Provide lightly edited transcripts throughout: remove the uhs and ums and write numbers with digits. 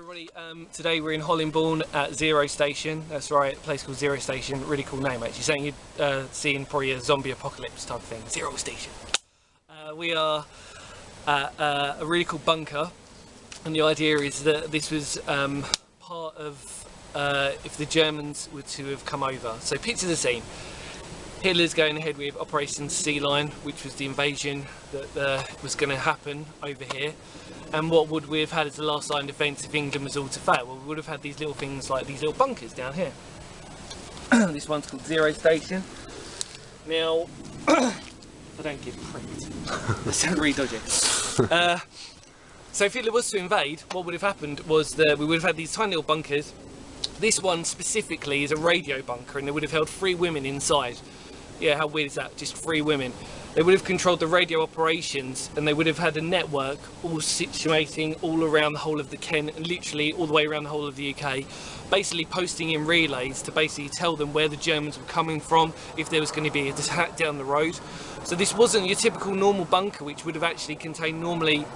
Everybody, today we're in Hollingbourne at Zero Station. That's right, a place called Zero Station. Really cool name actually. Something you'd see in probably a zombie apocalypse type of thing. Zero Station. We are at a really cool bunker, and the idea is that this was part of if the Germans were to have come over. So picture the scene. Hitler's going ahead with Operation Sea Lion, which was the invasion that was going to happen over here. And what would we have had as the last line of defence if England was all to fail? Well, we would have had these little things like these little bunkers down here. This one's called Zero Station. Now, I don't give credit. That sounds really dodgy. So if Hitler was to invade, what would have happened was that we would have had these tiny little bunkers. This one specifically is a radio bunker, and they would have held 3 women inside. Yeah, how weird is that? Just 3 women. They would have controlled the radio operations, and they would have had a network all situating all around the whole of the Kent, and literally all the way around the whole of the UK, basically posting in relays to basically tell them where the Germans were coming from, if there was going to be an attack down the road. So this wasn't your typical normal bunker, which would have actually contained normally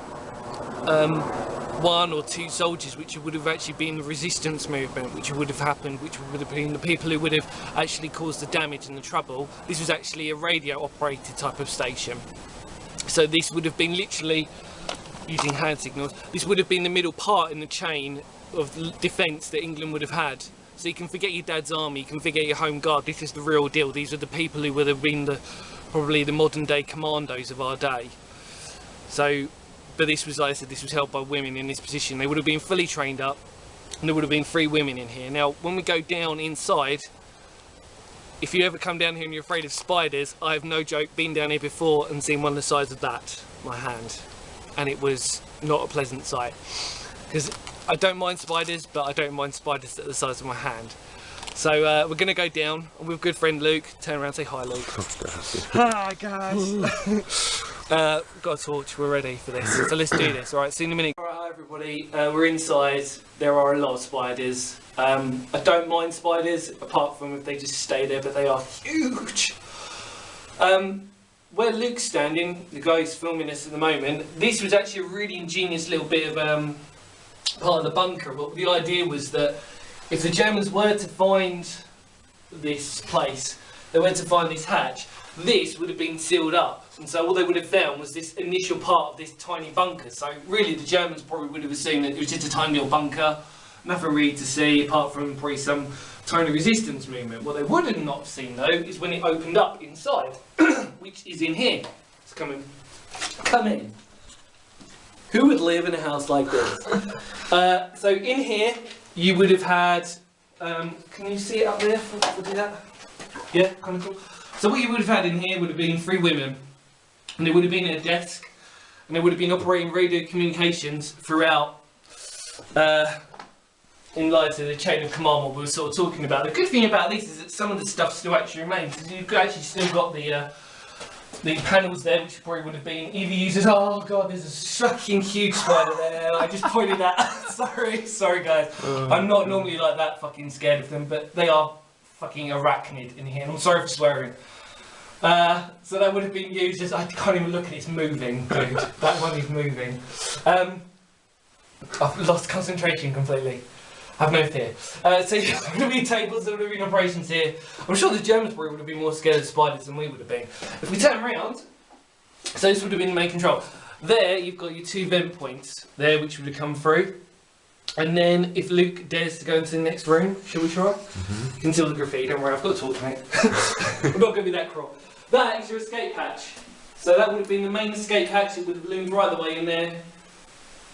1 or 2 soldiers, which would have actually been the resistance movement, which would have happened, which would have been the people who would have actually caused the damage and the trouble. This was actually a radio operated type of station. So this would have been literally, using hand signals, this would have been the middle part in the chain of defence that England would have had. So you can forget your dad's army, you can forget your home guard. This is the real deal. These are the people who would have been probably the modern day commandos of our day. So, but this was, like I said, this was held by women in this position. They would have been fully trained up, and there would have been 3 women in here. Now, when we go down inside, if you ever come down here and you're afraid of spiders, I have no joke, been down here before and seen one the size of that, my hand, and it was not a pleasant sight. Because I don't mind spiders, but I don't mind spiders at the size of my hand. So we're going to go down with good friend Luke. Turn around and say hi, Luke. Hi guys. Got a torch, we're ready for this, so let's do this. Alright, see you in a minute. Alright, hi everybody, we're inside. There are a lot of spiders. I don't mind spiders, apart from if they just stay there, but they are huge. Where Luke's standing, the guy who's filming this at the moment, this was actually a really ingenious little bit of part of the bunker. But the idea was that if the Germans were to find this place, they were to find this hatch, this would have been sealed up, and so all they would have found was this initial part of this tiny bunker. So really the Germans probably would have assumed that it was just a tiny little bunker, nothing really to see apart from probably some tiny resistance movement. What they would have not seen though is when it opened up inside, which is in here. It's coming. Come in. Who would live in a house like this? So in here you would have had, can you see it up there? We'll do that. Yeah, kind of cool. So what you would have had in here would have been 3 women, and they would have been at a desk, and they would have been operating radio communications throughout in line to the chain of command what we were sort of talking about. The good thing about this is that some of the stuff still actually remains, because you've actually still got the panels there, which probably would have been either used as, oh god, there's a fucking huge spider there, I just pointed that. sorry guys, I'm not normally like that fucking scared of them, but they are fucking arachnid in here, and I'm sorry for swearing. So that would have been used as, I can't even look at it, it's moving, dude. That one is moving. I've lost concentration completely. Have no fear. So there would have been tables, there would have been operations here. I'm sure the Germans probably would have been more scared of spiders than we would have been. If we turn around, so this would have been the main control. There you've got your 2 vent points there which would have come through. And then, if Luke dares to go into the next room, shall we try? You can see all the graffiti, don't worry, I've got a torch, mate. I'm not going to be that cruel. That is your escape hatch. So that would have been the main escape hatch, it would have loomed right the way in there.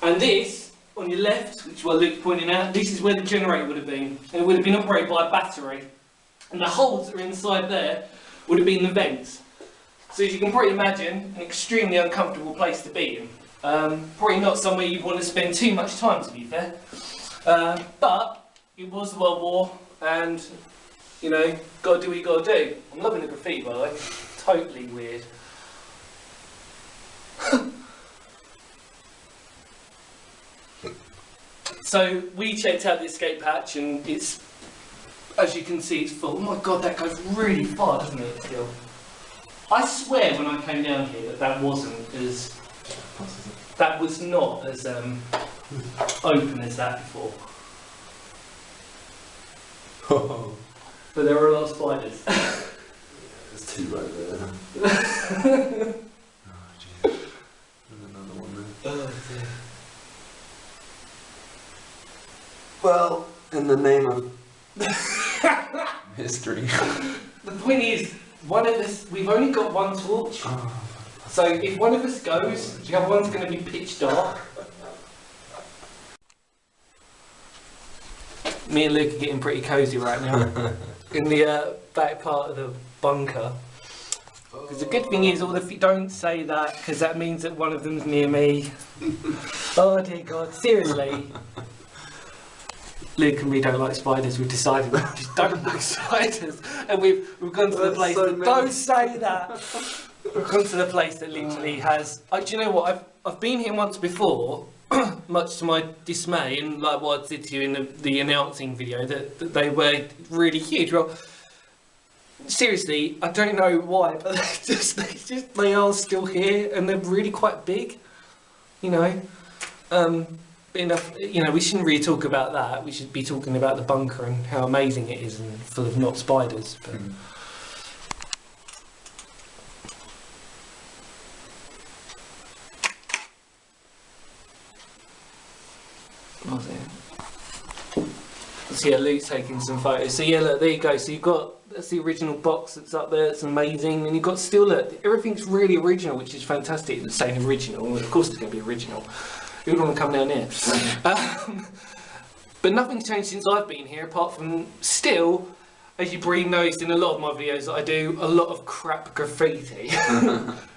And this, on your left, which is what Luke's pointing out, this is where the generator would have been. And it would have been operated by a battery. And the holes that are inside there would have been the vents. So as you can probably imagine, an extremely uncomfortable place to be in. Probably not somewhere you'd want to spend too much time, to be fair. But it was the World War, and you know, gotta do what you gotta do. I'm loving the graffiti, by the way. Totally weird. So we checked out the escape hatch, and it's, as you can see, it's full. Oh my god, that goes really far, doesn't it, still? I swear when I came down here that that wasn't as... That was not as open as that before. But there are a lot of spiders. There's two right there. Oh jeez. There's another one there. Oh dear. Well, in the name of history. The point is, one of us, we've only got one torch. Oh. So if one of us goes, the other one's going to be pitch dark. Me and Luke are getting pretty cosy right now in the back part of the bunker. Because the good thing is, don't say that, because that means that one of them's near me. Oh dear God, seriously. Luke and me don't like spiders. We've decided we just don't like spiders, and we've gone to the place. So don't say that. We've gone to the place that literally has. Do you know what? I've been here once before, much to my dismay, and like what I did to you in the announcing video, that they were really huge. Well, seriously, I don't know why, but they are still here, and they're really quite big. You know. Enough, you know, we shouldn't really talk about that. We should be talking about the bunker and how amazing it is and full of not spiders. But what was it? So yeah, Luke's taking some photos. So yeah, look, there you go. So you've got, that's the original box that's up there. It's amazing, and you've got still, look, everything's really original, which is fantastic. It's saying original. Of course, it's going to be original. Who would want to come down here? But nothing's changed since I've been here, apart from still, as you probably noticed in a lot of my videos that I do, a lot of crap graffiti.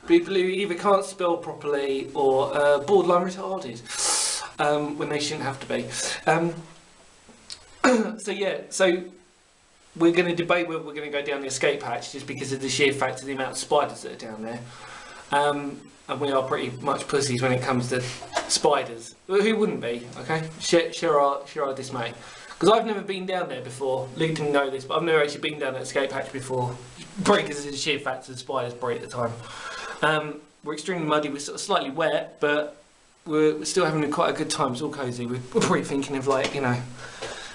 People who either can't spell properly or borderline retarded, when they shouldn't have to be. So yeah, so we're going to debate whether we're going to go down the escape hatch just because of the sheer fact of the amount of spiders that are down there. And we are pretty much pussies when it comes to spiders. Well, who wouldn't be, okay? Share our dismay. Because I've never been down there before. Luke didn't know this, but I've never actually been down that escape hatch before. Probably because of the sheer fact of the spiders probably at the time. We're extremely muddy, we're sort of slightly wet, but we're still having quite a good time. It's all cosy. We're probably thinking of, like, you know,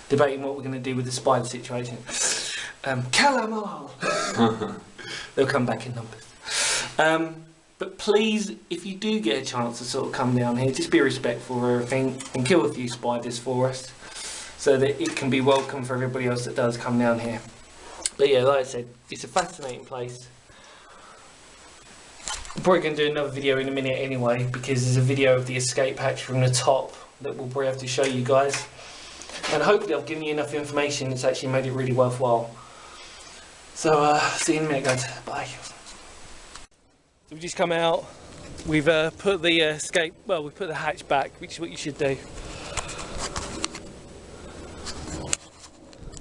debating what we're going to do with the spider situation. Kill them all! They'll come back in numbers. But please, if you do get a chance to sort of come down here, just be respectful of everything and kill a few spiders for us, so that it can be welcome for everybody else that does come down here. But yeah, like I said, it's a fascinating place. I'm probably going to do another video in a minute anyway, because there's a video of the escape hatch from the top that we'll probably have to show you guys. And hopefully I've given you enough information that's actually made it really worthwhile. So, see you in a minute, guys. Bye. So we've just come out, we've put the we've put the hatch back, which is what you should do.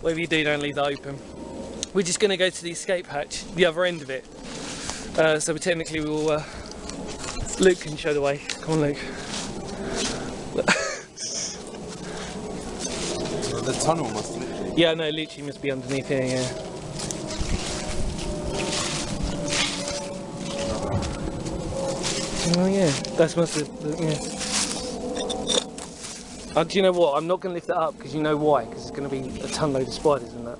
Whatever you do, don't leave that open. We're just going to go to the escape hatch, the other end of it. So technically we'll, Luke can show the way. Come on, Luke. The tunnel must literally... Yeah, no, literally must be underneath here, yeah. Oh yeah, that's must have, yeah. Do you know what? I'm not going to lift that up because you know why? Because it's going to be a ton load of spiders in that.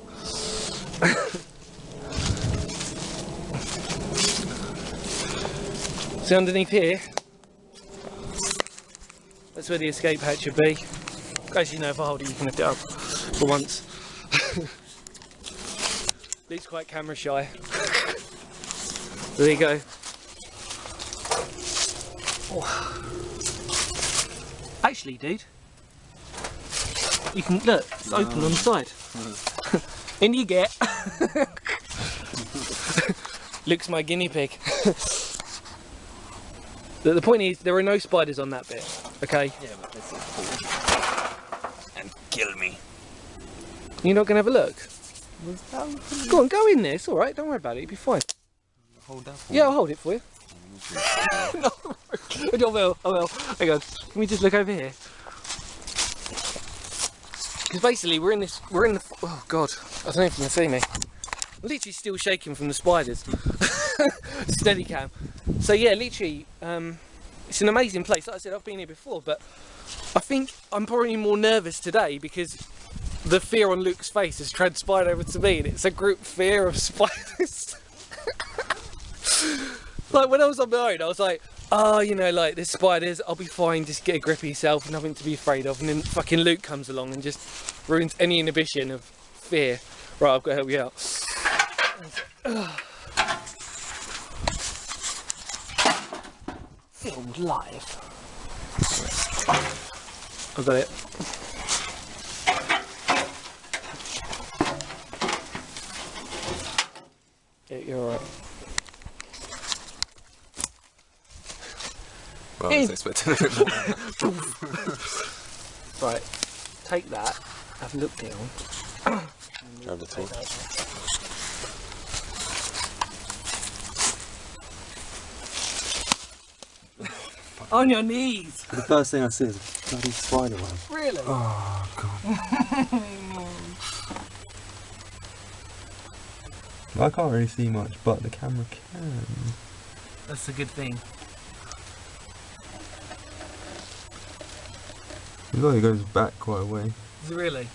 See underneath here? That's where the escape hatch should be. As you know, if I hold it, you can lift it up for once. Luke's quite camera shy. There you go. Oh. Actually, dude, you can look. It's open on the side. In you get. Luke's my guinea pig. The point is, there are no spiders on that bit. Okay. Yeah, but this is cool. And kill me. You're not gonna have a look. Go on, go in there. It's all right. Don't worry about it. You'll be fine. Hold that. Yeah, I'll hold it for you. No, I will. Hang on. Let me just look over here. Because basically we're in the, oh god, I don't know if you can see me. I'm literally still shaking from the spiders. Steady cam. So yeah, literally, it's an amazing place. Like I said, I've been here before, but I think I'm probably more nervous today because the fear on Luke's face has transpired over to me, and it's a group fear of spiders. Like when I was on my own, I was like, oh, you know, like there's spiders, I'll be fine, just get a grip of yourself, nothing to be afraid of. And then fucking Luke comes along and just ruins any inhibition of fear. Right, I've got to help you out. Filmed live. I've got it. Yeah, you're alright. Well, I was expecting a bit more. Right, take that, have a look down. Grab the torch. On your knees! The first thing I see is a bloody spider web. Really? Oh, God. I can't really see much, but the camera can. That's a good thing. It goes back quite a way. Is it really?